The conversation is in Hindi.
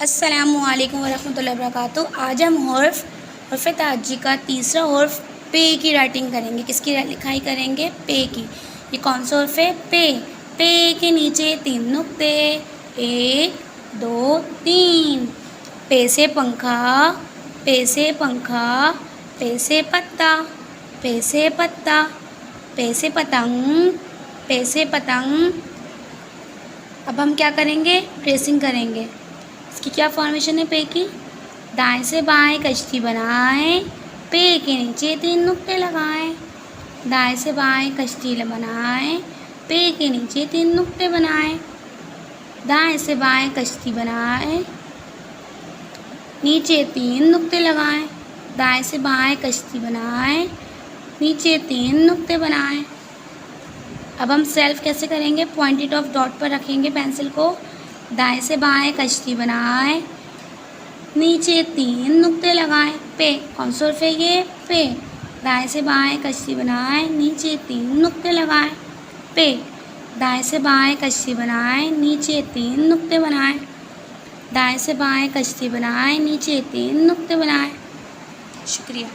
अस्सलामुअलैकुम वरहमतुल्लाहि वबरकातुहू। आज हम हर्फ ताजी का तीसरा हर्फ पे की राइटिंग करेंगे। किसकी लिखाई करेंगे? पे की। ये कौन सा हर्फ है? पे। पे के नीचे 3 नुक्ते, 1 2 3। पे से पंखा, पे से पंखा, पे से पत्ता, पे से पत्ता, पे से पतंग, पे से पतंग। अब हम क्या करेंगे? ट्रेसिंग करेंगे। इसकी क्या फॉर्मेशन है पे की? दाएं से बाएं कश्ती बनाएं, पे के नीचे 3 नुक्ते लगाएं। दाएं से बाएं कश्ती बनाएं, पे के नीचे 3 नुक्ते बनाएं। दाएं से बाएं कश्ती बनाएं, नीचे 3 नुक्ते लगाएं। दाएं से बाएं कश्ती बनाएं, नीचे 3 नुक्ते बनाएं। अब हम सेल्फ कैसे करेंगे? पॉइंटेड ऑफ डॉट पर रखेंगे पेंसिल को। दाएं से बाएं कश्ती बनाएं, नीचे 3 नुक्ते लगाएं। पे कौन सा हर्फ है ये? पे। दाएं से बाएं कश्ती बनाएं, नीचे 3 नुक्ते लगाएं। पे। दाएं से बाएं कश्ती बनाएं, नीचे 3 नुक्ते बनाएं। दाएं से बाएं कश्ती बनाएं, नीचे 3 नुक्ते बनाएं। शुक्रिया।